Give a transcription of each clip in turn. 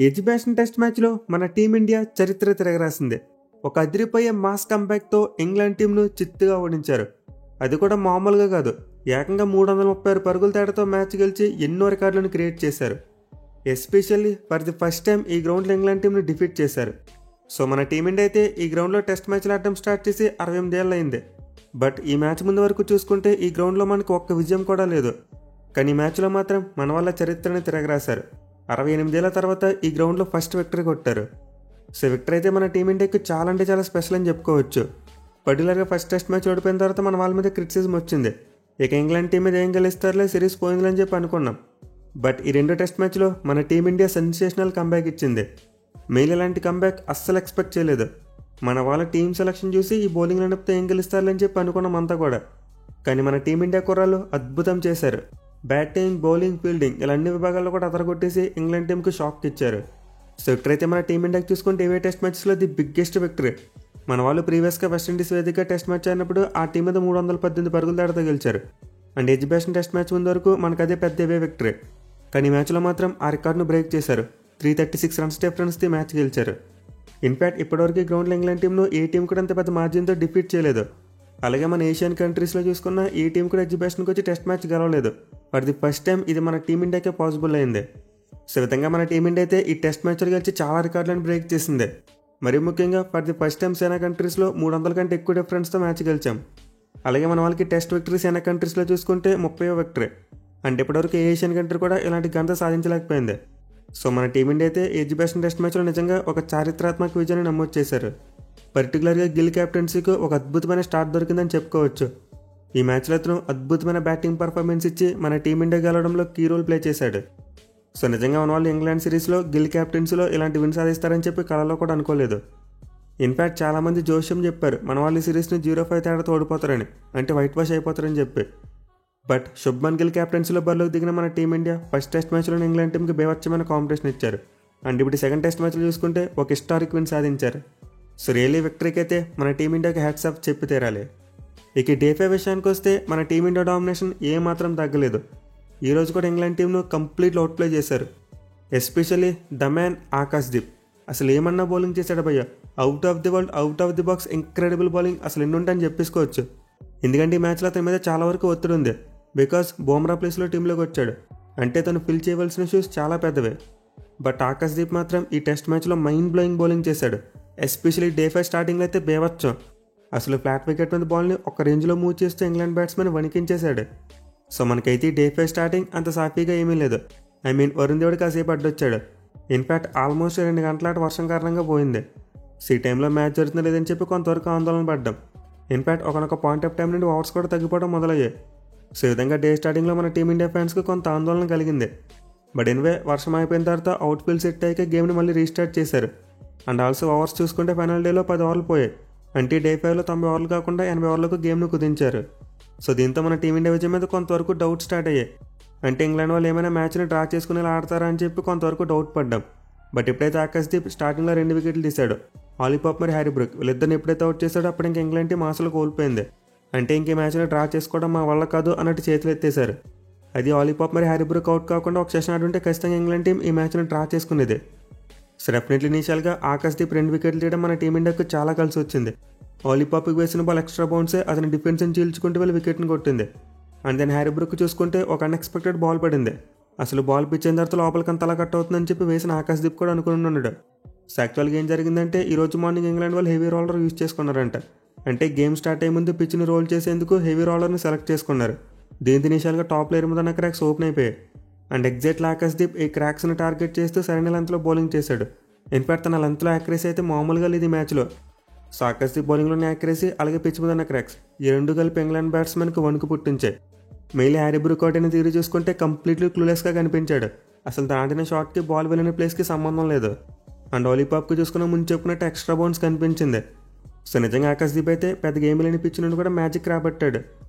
Education test మ్యాచ్లో మన team India చరిత్ర తిరగరాసింది. ఒక అదిరిపోయే మాస్ కంబ్యాక్తో ఇంగ్లాండ్ టీంను చిత్తుగా ఓడించారు. అది కూడా మామూలుగా కాదు, ఏకంగా 336 పరుగుల తేడాతో మ్యాచ్ గెలిచి ఎన్నో రికార్డులను క్రియేట్ చేశారు. Especially for the first time ఈ గ్రౌండ్లో ఇంగ్లాండ్ టీంను డిఫీట్ చేశారు. సో మన టీమిండియా అయితే ఈ గ్రౌండ్లో టెస్ట్ మ్యాచ్లు ఆడటం స్టార్ట్ చేసి 68 ఏళ్ళు అయింది. బట్ ఈ మ్యాచ్ ముందు వరకు చూసుకుంటే ఈ గ్రౌండ్లో మనకు ఒక్క విజయం కూడా లేదు. కానీ ఈ మ్యాచ్లో మాత్రం మన వల్ల చరిత్రని తిరగరాశారు. 68 ఏళ్ల తర్వాత ఈ గ్రౌండ్లో ఫస్ట్ విక్టరీ కొట్టారు. సో విక్టరీ అయితే మన టీమిండియాకి చాలా అంటే చాలా స్పెషల్ అని చెప్పుకోవచ్చు. పర్టికులర్గా ఫస్ట్ టెస్ట్ మ్యాచ్ ఓడిపోయిన తర్వాత మన వాళ్ళ మీద క్రిటిసిజం వచ్చింది. ఇక ఇంగ్లాండ్ టీం మీద ఏం గెలుస్తారులే, సిరీస్ పోయిందని చెప్పి అనుకున్నాం. బట్ ఈ రెండో టెస్ట్ మ్యాచ్లో మన టీమిండియా సెన్సేషనల్ కంబ్యాక్ ఇచ్చింది. మెయిల్ ఇలాంటి కంబ్యాక్ అస్సలు ఎక్స్పెక్ట్ చేయలేదు. మన వాళ్ళ టీం సెలక్షన్ చూసి ఈ బౌలింగ్ లైనప్తో ఏం గెలుస్తారులని చెప్పి అనుకున్నాం అంతా కూడా. కానీ మన టీమిండియా కుర్రాళ్ళు అద్భుతం చేశారు. బ్యాటింగ్, బౌలింగ్, ఫీల్డింగ్ ఇలా అన్ని విభాగాల్లో కూడా అదరగొట్టేసి ఇంగ్లాండ్ టీంకి షాక్ ఇచ్చారు. సో విక్టరీ అయితే మన టీమిండియాకి చూసుకుంటే ఇవే టెస్ట్ మ్యాచెస్లో ది బిగ్గెస్ట్ విక్టరీ. మన వాళ్ళు ప్రీవియస్గా వెస్టిండీస్ వేదికగా టెస్ట్ మ్యాచ్ అయినప్పుడు ఆ టీం మీద 318 పరుగుల తేడాతో గెలిచారు. అండ్ ఎడ్యుకేషన్ టెస్ట్ మ్యాచ్ ముందు వరకు మనకు అదే పెద్ద ఇవే విక్టరీ. కానీ ఈ మ్యాచ్లో మాత్రం ఆ రికార్డును బ్రేక్ చేశారు. 336 రన్స్ డిఫరెన్స్తో మ్యాచ్ గెలిచారు. ఇన్ఫ్యాక్ట్ ఇప్పటివరకు గ్రౌండ్లో ఇంగ్లాండ్ టీంను ఏ టీం కూడా అంత పెద్ద మార్జిన్తో డిఫీట్ చేయలేదు. అలాగే మన ఏషియన్ కంట్రీస్లో చూసుకున్న ఈ టీం కూడా ఎగ్జిబిషన్కి వచ్చి టెస్ట్ మ్యాచ్ గెలవలేదు. ఫర్ ది ఫస్ట్ టైం ఇది మన టీమిండియాకే పాసిబుల్ అయింది. సో విధంగా మన టీమిండియా అయితే ఈ టెస్ట్ మ్యాచ్లు గెలిచి చాలా రికార్డులను బ్రేక్ చేసింది. మరి ముఖ్యంగా ఫర్ ది ఫస్ట్ టైం సేనా కంట్రీస్లో 300 కంటే ఎక్కువ డిఫరెన్స్తో మ్యాచ్ గెలిచాం. అలాగే మన వాళ్ళకి టెస్ట్ విక్టరీ సేనా కంట్రీస్లో చూసుకుంటే 30వ విక్టరీ. అంటే ఇప్పటివరకు ఏ ఏషియన్ కంట్రీ కూడా ఇలాంటి ఘనత సాధించలేకపోయింది. సో మన టీమిండియా అయితే ఎగ్జిబిషన్ టెస్ట్ మ్యాచ్లో నిజంగా ఒక చారిత్రాత్మక విజయాన్ని నమోదు చేశారు. పర్టికులర్గా గిల్ క్యాప్టెన్సీకి ఒక అద్భుతమైన స్టార్ట్ దొరికిందని చెప్పుకోవచ్చు. ఈ మ్యాచ్లో అతను అద్భుతమైన బ్యాటింగ్ పర్ఫార్మెన్స్ ఇచ్చి మన టీమిండియా గెలవడంలో కీ రోల్ ప్లే చేశాడు. సో నిజంగా మన వాళ్ళు ఇంగ్లాండ్ సిరీస్లో గిల్ క్యాప్టెన్సీలో ఇలాంటి విన్ సాధిస్తారని చెప్పి కళలో కూడా అనుకోలేదు. ఇన్ఫ్యాక్ట్ చాలామంది జోష్యం చెప్పారు మన వాళ్ళు ఈ సిరీస్ని 0-5 తేడాతో ఓడిపోతారని, అంటే వైట్ వాష్ అయిపోతారని చెప్పి. బట్ శుభ్మన్ గిల్ క్యాప్టెన్సీలో బరిలోకి దిగిన మన టీమిండియా ఫస్ట్ టెస్ట్ మ్యాచ్లో ఇంగ్లాండ్ టీంకి బేవచ్చమైన కాంపిటీషన్ ఇచ్చారు. అండ్ ఇప్పుడు సెకండ్ టెస్ట్ మ్యాచ్లో చూసుకుంటే ఒక హిస్టారిక్ విన్ సాధించారు. సో రియల్లీ విక్టరీకి అయితే మన టీమిండియాకి హ్యాట్స్ ఆఫ్ చెప్పి తీరాలి. ఇక డే 5 విషయానికి వస్తే మన టీమిండియా డామినేషన్ ఏమాత్రం తగ్గలేదు. ఈరోజు కూడా ఇంగ్లాండ్ టీంను కంప్లీట్లీ అవుట్ ప్లే చేశారు. ఎస్పెషల్లీ ద మ్యాన్ ఆకాశ్దీప్ అసలు ఏమన్నా బౌలింగ్ చేశాడు భయ్య. Out of the world, out of the box, incredible bowling అసలు ఎన్ని ఉంటాయని చెప్పేసుకోవచ్చు. ఎందుకంటే ఈ మ్యాచ్లో అతని మీద చాలా వరకు ఒత్తిడి ఉంది. బికాస్ బుమ్రా ప్లేస్లో టీంలోకి వచ్చాడు, అంటే తను ఫిల్ చేయవలసిన షూస్ చాలా పెద్దవే. బట్ ఆకాశ్దీప్ మాత్రం ఈ టెస్ట్ మ్యాచ్లో మైండ్ బ్లోయింగ్ బౌలింగ్ చేశాడు. ఎస్పెషల్లీ డే 5 స్టార్టింగ్లో అయితే బేవచ్చం. అసలు ఫ్లాట్ వికెట్ మీద బాల్ని ఒక రేంజ్లో మూవ్ చేస్తూ ఇంగ్లాండ్ బ్యాట్స్మెన్ వణికించేశాడు. సో మనకైతే డే 5 స్టార్టింగ్ అంత సాఫీగా ఏమీ లేదు. వరుణ్ దేవుడు కాసేపు అడ్డొచ్చాడు. ఇన్ఫ్యాక్ట్ ఆల్మోస్ట్ 2 గంటల వర్షం కారణంగా పోయింది. సో ఈ టైంలో మ్యాచ్ జరుగుతుంది లేదని చెప్పి కొంతవరకు ఆందోళన పడ్డాం. ఇన్ఫ్యాక్ట్ ఒకనొక పాయింట్ ఆఫ్ టైం నుండి ఓవర్స్ కూడా తగ్గిపోవడం మొదలయ్యాయి. సో ఈ విధంగా డే స్టార్టింగ్లో మన టీమిండియా ఫ్యాన్స్కి కొంత ఆందోళన కలిగింది. బట్ వర్షం అయిపోయిన తర్వాత అవుట్ ఫీల్డ్ సెట్ అయ్యాక గేమ్ని మళ్ళీ రీస్టార్ట్ చేశారు. అండ్ ఆల్సో ఓవర్స్ చూసుకుంటే ఫైనల్ డేలో 10 ఓవర్లు పోయాయి. అంటే డే 5లో 90 ఓవర్లు కాకుండా 80 ఓవర్లకు గేమ్ను కుదించారు. సో దీంతో మన టీమిండియా విజయం మీద కొంతవరకు డౌట్ స్టార్ట్ అయ్యాయి. అంటే ఇంగ్లాండ్ వాళ్ళు ఏమైనా మ్యాచ్ని డ్రా చేసుకునేలా ఆడతారా అని చెప్పి కొంతవరకు డౌట్ పడ్డాం. బట్ ఎప్పుడైతే ఆకాశ్దీప్ స్టార్టింగ్లో 2 వికెట్లు తీశాడు, ఆలీ పాప్ మరి హ్యారీ బ్రూక్ వీళ్ళిద్దరిని ఎప్పుడైతే అవుట్ చేశాడో అప్పుడు ఇంక ఇంగ్లాండ్ టీం ఆశలు కోల్పోయింది. అంటే ఇంక ఈ మ్యాచ్ని డ్రా చేసుకోవడం మా వల్ల కాదు అన్నట్టు చేతులు ఎత్తేశారు. అది ఆలీ పాప్ మరి హ్యారీ బ్రూక్ అవుట్ కాకుండా ఒక సెషన్ ఆడుంటే ఖచ్చితంగా ఇంగ్లాండ్ టీం ఈ మ్యాచ్ని డ్రా చేసుకునేది. సో డెఫినెట్లీ ఇనీషియల్గా ఆకాశ్దీప్ 2 వికెట్లు తీయడం మన టీమిండియాకు చాలా కలిసి వచ్చింది. ఆలీ పాప్కి వేసిన బాల్ ఎక్స్ట్రా బౌన్సే అతని డిఫెన్స్ని చీల్చుకుంటూ వెళ్ళి వికెట్ని కొట్టింది. అండ్ దెన్ హ్యారీ బ్రూక్ చూసుకుంటే ఒక అన్ఎక్స్పెక్టెడ్ బాల్ పడింది. అసలు బాల్ పిచ్చిన తర్వాత లోపలికి అంతలా కట్ అవుతుందని చెప్పి వేసిన ఆకాశ్దీప్ కూడా అనుకుని ఉన్నాడు. సో యాక్చువల్గా ఏం జరిగిందంటే ఈరోజు మార్నింగ్ ఇంగ్లాండ్ వాళ్ళు హెవీ రోలర్ యూజ్ చేసుకున్నారంట. అంటే గేమ్ స్టార్ట్ అయ్యే ముందు పిచ్ని రోల్ చేసేందుకు హెవీ రోలర్ని సెలెక్ట్ చేసుకున్నారు. దీంతో ఇనిషియల్గా టాప్ లేయర్ మీద ఉన్న క్రాక్స్ ఓపెన్ అయిపోయాయి. అండ్ ఎగ్జాక్ట్లీ ఆకాశ్దీప్ ఈ క్రాక్స్ని టార్గెట్ చేస్తూ సరైన లెంత్లో బౌలింగ్ చేశాడు. ఇన్ఫాక్ట్ తన లెంత్లో యాక్యురసీ అయితే మామూలుగా లేదు ఈ మ్యాచ్లో. సో ఆకాశ్దీప్ బౌలింగ్లోని యాక్యురసీ అలాగే పిచ్ మీద ఉన్న క్రాక్స్ ఈ రెండు కలిపి ఇంగ్లాండ్ బ్యాట్స్మెన్కి వణుకు పుట్టించాయి. మెయిల్ హ్యారీ బ్రూక్ అవుట్ అయిన తీరు చూసుకుంటే కంప్లీట్లీ క్లూలెస్గా కనిపించాడు. అసలు తను ఆడిన షాట్కి బాల్ వెళ్ళిన ప్లేస్కి సంబంధం లేదు. అండ్ ఆలీ పాప్కి చూసుకున్న ముందు చెప్పుకున్నట్టు ఎక్స్ట్రా బౌన్స్ కనిపించింది. సో నిజంగా ఆకాశ్దీప్ అయితే పెద్ద గేమ్ లేని పిచ్ నుండి కూడా మ్యాజిక్ రాబట్టాడు.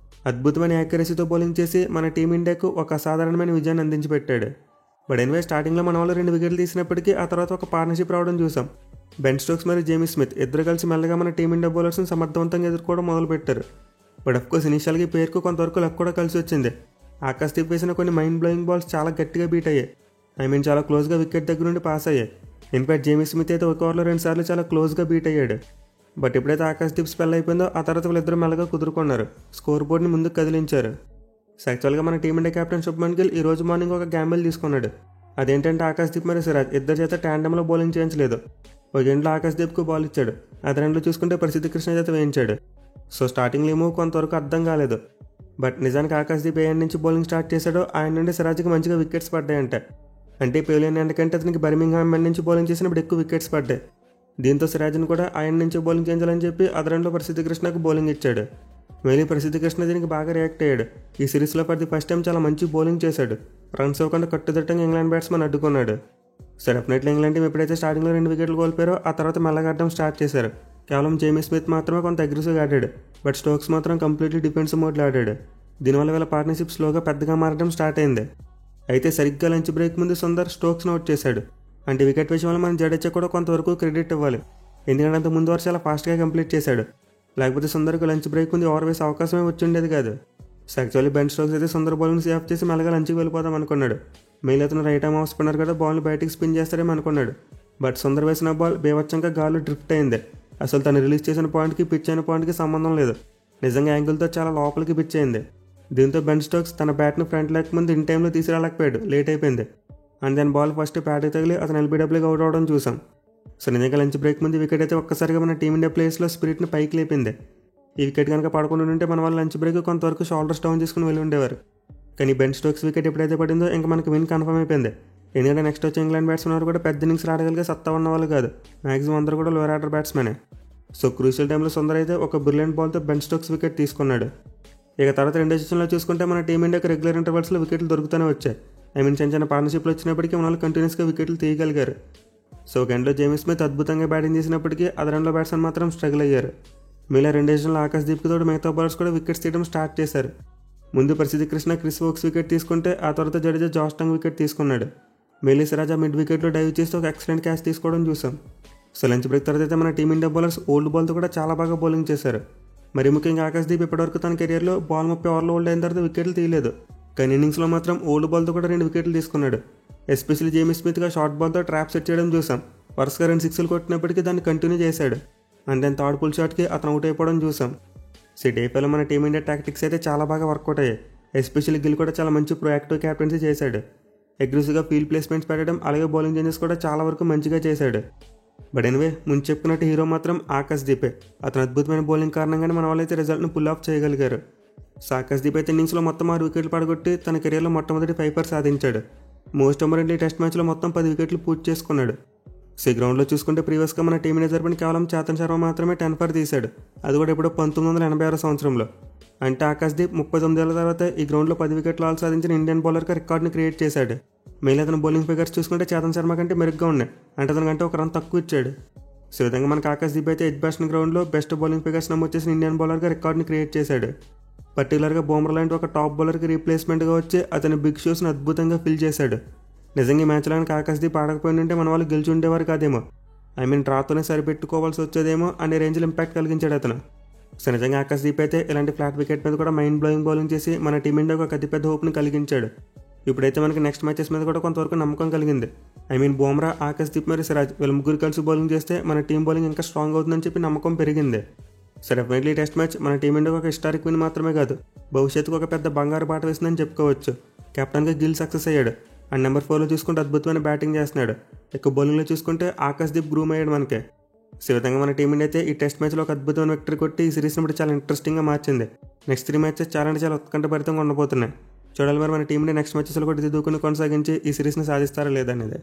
అద్భుతమైన యాక్యురసీతో బౌలింగ్ చేసి మన టీమిండియాకు ఒక అసాధారణమైన విజయాన్ని అందించి పెట్టాడు. బట్ స్టార్టింగ్లో మన వాళ్ళు 2 వికెట్లు తీసినప్పటికీ ఆ తర్వాత ఒక పార్ట్నర్షిప్ రావడం చూసాం. బెన్ స్టోక్స్ మరియు జేమీ స్మిత్ ఇద్దరు కలిసి మెల్లగా మన టీమిండియా బౌలర్స్ని సమర్థవంతంగా ఎదుర్కోవడం మొదలుపెట్టారు. బట్ అఫ్కోర్స్ ఇనిషియల్గా ఈ పేరుకు కొంతవరకు లక్ కూడా కలిసి వచ్చింది. ఆకాశ్దీప్ వేసిన కొన్ని మైండ్ బ్లోయింగ్ బాల్స్ చాలా గట్టిగా బీట్ అయ్యాయి. చాలా క్లోజ్గా వికెట్ దగ్గర నుండి పాస్ అయ్యాయి. ఇన్ఫాక్ట్ జేమీ స్మిత్ అయితే ఒక ఓవర్లో 2 సార్లు చాలా క్లోజ్గా బీట్ అయ్యాడు. బట్ ఎప్పుడైతే ఆకాశ్దీప్ స్పెల్ అయిపోయిందో ఆ తర్వాత వీళ్ళిద్దరూ మెల్లగా కుదురుకున్నారు, స్కోర్ బోర్డ్ని ముందుకు కదిలించారు. యాక్చువల్గా మన టీమిండియా కెప్టెన్ శుభ్మన్ గిల్ ఈ రోజు మార్నింగ్ ఒక గ్యాంబుల్ తీసుకున్నాడు. అదేంటంటే ఆకాశ్దీప్ మరియు సిరాజ్ ఇద్దరు చేత ట్యాండమ్లో బౌలింగ్ చేయించలేదు. ఒక ఎండ్లో ఆకాశ్దీప్కు బాల్ ఇచ్చాడు, అదే ఎండ్లో చూసుకుంటే ప్రసిద్ధ కృష్ణ చేత వేయించాడు. సో స్టార్టింగ్లో ఏమో కొంతవరకు అర్థం కాలేదు. బట్ నిజానికి ఆకాశ్దీప్ ఏ ఎండ్ నుంచి బౌలింగ్ స్టార్ట్ చేశాడో ఆయన నుండి సిరాజ్కి మంచిగా వికెట్స్ పడ్డాయంట. అంటే పేలియన్ ఎండ్ కంటే అతనికి బర్మింగ్హామ్ ఎండ్ నుంచి బౌలింగ్ చేసినప్పుడు ఎక్కువ వికెట్స్ పడ్డాయి. దీంతో సిరాజ్ని కూడా ఆ ఎండ్ నుంచి బౌలింగ్ చేయించాలని చెప్పి అదే ఎండ్లో ప్రసిద్ధ కృష్ణకు బౌలింగ్ ఇచ్చాడు. మళ్ళీ ప్రసిద్ధ కృష్ణ దీనికి బాగా రియాక్ట్ అయ్యాడు. ఈ సిరీస్లో ఫర్ ది ఫస్ట్ టైం చాలా మంచి బౌలింగ్ చేశాడు. రన్స్ ఇవ్వకుండా కట్టుదిట్టంగా ఇంగ్లాండ్ బ్యాట్స్మెన్ అడ్డుకున్నాడు. సో డెఫినెట్లీ ఇంగ్లాండ్ టీం ఎప్పుడైతే స్టార్టింగ్లో 2 వికెట్లు కోల్పోయారో ఆ తర్వాత మెల్లగా ఆడడం స్టార్ట్ చేశారు. కేవలం జేమీ స్మిత్ మాత్రమే కొంత అగ్రెసివ్గా ఆడాడు. బట్ స్టోక్స్ మాత్రం కంప్లీట్లీ డిఫెన్సివ్ మోడ్లో ఆడాడు. దీనివల్ల వీళ్ళ పార్ట్నర్షిప్ స్లోగా పెద్దగా మారడం స్టార్ట్ అయింది. అయితే సరిగ్గా లంచ్ బ్రేక్ ముందు సుందర్ స్టోక్స్ని అవుట్ చేశాడు. అంటే వికెట్ విషయంలో మనం జడేజా కూడా కొంతవరకు క్రెడిట్ ఇవ్వాలి. ఎందుకంటే అంత ముందు వరకు చాలా ఫాస్ట్గా కంప్లీట్ చేశాడు. లేకపోతే సుందర్కు లంచ్ బ్రేక్ ముందు ఓవర్ వేసే అవకాశమే వచ్చి ఉండేది కాదు. సో యాక్చువల్లీ బెన్ స్టోక్స్ అయితే సుందర్ బౌలింగ్ సేఫ్ చేసి మెల్లగా లంచ్కి వెళ్ళిపోదాం అనుకున్నాడు. మెయిల్ అతను రైట్ ఆర్మ్ ఆఫ్ స్పిన్నర్ కదా బాల్ని బయటికి స్పిన్ చేస్తారేమో అనుకున్నాడు. బట్ సుందర్ వేసిన బాల్ బేవచ్చంగా గాల్లో డ్రిఫ్ట్ అయింది. అసలు తను రిలీజ్ చేసిన పాయింట్కి పిచ్ అయిన పాయింట్కి సంబంధం లేదు. నిజంగా యాంగిల్తో చాలా లోపలికి పిచ్ అయింది. దీంతో బెన్ స్టోక్స్ తన బ్యాట్ను ఫ్రంట్ లెగ్ ముందు ఇన్ టైంలో తీసుకురాలేకపోయాడు, లేట్ అయిపోయింది. అండ్ దాని బాల్ ఫస్ట్ ప్యాడ్కి తగిలి అతను ఎల్బీడబ్ల్యూగా అవుట్ అవడం చూసాం. సో నిజంగా లంచ్ బ్రేక్ ముందు వికెట్ అయితే ఒక్కసారిగా మన టీమిండియా ప్లేయర్స్లో స్పిరిట్ని పైకి లేపింది. ఈ వికెట్ కనుక పడకుండా ఉంటే మన వాళ్ళు లంచ్ బ్రేక్ కొంతవరకు షోల్డర్స్ డౌన్ చేసుకుని వెళ్ళి ఉండేవారు. కానీ బెన్ స్టోక్స్ వికెట్ ఎప్పుడైతే పడిందో ఇంకా మనకు విన్ కన్ఫర్మ్ అయిపోయింది. ఎందుకంటే నెక్స్ట్ వచ్చే ఇంగ్లాండ్ బ్యాట్స్మెన్ కూడా పెద్ద ఇన్నింగ్స్ ఆడగలిగే సత్తా ఉన్న వాళ్ళు కాదు, మ్యాక్సిమం అందరూ కూడా లోయర్ ఆర్డర్ బ్యాట్స్మెనే. సో క్రూషియల్ టైంలో సుందర్ అయితే ఒక బ్రిలియంట్ బాల్తో బెన్ స్టోక్స్ వికెట్ తీసుకున్నాడు. ఇక తర్వాత 2 సెషన్లో చూసుకుంటే మన టీమిండియాకి రెగ్యులర్ ఇంటర్వల్స్లో వికెట్లు దొరుకుతూనే వచ్చాయి. చిన్న చిన్న పార్ట్నర్షిప్లు వచ్చినప్పటికీ మన వాళ్ళు కంటిన్యూస్గా వికెట్లు తీయగలిగారు. సో ఒక ఎండ్లో జేమీ స్మిత్ అద్భుతంగా బ్యాటింగ్ చేసినప్పటికీ అదే ఎండ్లో బ్యాట్స్మెన్ మాత్రం స్ట్రగుల్ అయ్యారు. మిగిలిన 2 సెషన్లో ఆకాశ్దీప్కి తోడు మిగతా బౌలర్స్ కూడా వికెట్స్ తీయడం స్టార్ట్ చేశారు. ముందు ప్రసిద్ధ కృష్ణ క్రిస్ వోక్స్ వికెట్ తీసుకుంటే ఆ తర్వాత జడేజా జాస్టంగ్ వికెట్ తీసుకున్నాడు. మెయిలీ సిరాజ్ మిడ్ వికెట్లో డైవ్ చేస్తూ ఒక ఎక్సలెంట్ క్యాచ్ తీసుకోవడం చూసాం. సో లంచ్ బ్రేక్ తర్వాత అయితే మన టీమిండియా బౌలర్స్ ఓల్డ్ బాల్తో కూడా చాలా బాగా బౌలింగ్ చేశారు. మరి ముఖ్యంగా ఆకాశ్దీప్ ఇప్పటివరకు తన కెరియర్లో బాల్ 30 ఓవర్లు ఓల్డ్ అయిన తర్వాత వికెట్లు తీయలేదు. కానీ ఇన్నింగ్స్లో మాత్రం ఓల్డ్ బాల్తో కూడా 2 వికెట్లు తీసుకున్నాడు. ఎస్పెషల్లీ జేమీ స్మిత్గా షార్ట్ బాల్తో ట్రాప్ సెట్ చేయడం చూసాం. వరుసగా 2 సిక్స్లు కొట్టినప్పటికీ దాన్ని కంటిన్యూ చేశాడు. అండ్ దెన్ థర్డ్ పుల్ షాట్కి అతను అవుట్ అయిపోవడం చూసాం. సో డేపైలో మన టీమిండియా టాక్టిక్స్ అయితే చాలా బాగా వర్కౌట్ అయ్యాయి. ఎస్పెషల్లీ గిల్ కూడా చాలా మంచి ప్రొయాక్టివ్ క్యాప్టెన్సీ చేశాడు. అగ్రెసివ్గా ఫీల్డ్ ప్లేస్మెంట్స్ పెట్టడం, అలాగే బౌలింగ్ చేంజెస్ కూడా చాలా వరకు మంచిగా చేశాడు. బట్ ఎనివే ముందు చెప్పుకున్నట్టు హీరో మాత్రం ఆకాశ్దీపే. అతను అద్భుతమైన బౌలింగ్ కారణంగానే మన వాళ్ళైతే రిజల్ట్ను పుల్ ఆఫ్ చేయగలిగారు. సో ఆకాశ్దీప్ అయితే ఇన్నింగ్స్లో మొత్తం 6 వికెట్లు పడగొట్టి తన కెరీర్లో మొట్టమొదటి 5 సాధించాడు. మోస్ట్ ఇంపార్టెంట్లీ టెస్ట్ మ్యాచ్లో మొత్తం 10 వికెట్లు పూర్తి చేసుకున్నాడు. సో ఈ గ్రౌండ్లో చూసుకుంటే ప్రీవియస్గా మన టీమిండియా తరపున కేవలం చేతన్ శర్మ మాత్రమే 10 తీశాడు. అది కూడా ఇప్పుడు 1986 సంవత్సరంలో. అంటే ఆకాశ్దీప్ 39 ఏళ్ల తర్వాత ఈ గ్రౌండ్లో 10 వికెట్లు ఆల్ సాధించిన ఇండియన్ బౌలర్గా రికార్డుని క్రియేట్ చేశాడు. మెయిన్ అతను బౌలింగ్ ఫిగర్స్ చూసుకుంటే చేతన్ శర్మ కంటే మెరుగ్గా ఉన్నాయి. అంటే అతనికంటే ఒక రన్ తక్కువ ఇచ్చాడు. సో ఈ విధంగా మనకు ఆకాశ్దీప్ అయితే ఎడ్జ్బాస్టన్ గ్రౌండ్లో బెస్ట్ బౌలింగ్ ఫిగర్స్ నమోదు చేసిన ఇండియన్ బౌలర్గా రికార్డుని క్రియేట్ చేశాడు. పర్టికులర్గా బూమ్రా లాంటి ఒక టాప్ బౌలర్కి రీప్లేస్మెంట్గా వచ్చి అతని బిగ్ షోస్ని అద్భుతంగా ఫిల్ చేశాడు. నిజంగా ఈ మ్యాచ్లో ఆకాశ్దీప్ ఆడకపోయిందంటే మన వాళ్ళు గెలిచి ఉండేవారు కాదేమో. డ్రాతోనే సరిపెట్టుకోవాల్సి వచ్చేదేమో అనే రేంజ్లో ఇంపాక్ట్ కలిగించాడు అతను. సో నిజంగా ఆకాశ్దీప్ అయితే ఇలాంటి ఫ్లాట్ వికెట్ మీద కూడా మైండ్ బ్లోయింగ్ బౌలింగ్ చేసి మన టీమిండియాకు ఒక అతిపెద్ద హోప్ని కలిగించాడు. ఇప్పుడైతే మనకి నెక్స్ట్ మ్యాచెస్ మీద కూడా కొంతవరకు నమ్మకం కలిగింది. బూమ్రా, ఆకాశ్దీప్ మరియు సిరాజ్ వీళ్ళ ముగ్గురు కలిసి బౌలింగ్ చేస్తే మన టీం బౌలింగ్ ఇంకా స్ట్రాంగ్ అవుతుందని చెప్పి నమ్మకం పెరిగింది. సో డెఫినెట్లీ టెస్ట్ మ్యాచ్ మన టీమిండియాకు ఒక హిస్టారిక్ విన్ మాత్రమే కాదు, భవిష్యత్తుకు ఒక పెద్ద బంగారు బాట వేసిందని చెప్పుకోవచ్చు. కెప్టెన్గా గిల్ సక్సెస్ అయ్యాడు. అండ్ నెంబర్ 4లో చూసుకుంటే అద్భుతమైన బ్యాటింగ్ చేస్తున్నాడు. ఎక్కువ బౌలింగ్లో చూసుకుంటే ఆకాశ్దీప్ గ్రూమ్ అయ్యాడు మనకి. సో ఈ విధంగా మన టీమిండియా అయితే ఈ టెస్ట్ మ్యాచ్లో ఒక అద్భుతమైన విక్టరీ కొట్టి ఈ సిరీస్ని బట్టి చాలా ఇంట్రెస్టింగ్గా మార్చింది. నెక్స్ట్ 3 మ్యాచెస్ చాలా ఉత్కంఠభరితంగా ఉండబోతున్నాయి. చూడాలి మరి మన టీంని నెక్స్ట్ మ్యాచెస్లో కూడా దూకుని కొనసాగించి ఈ సిరీస్ని సాధిస్తారా లేదనేది.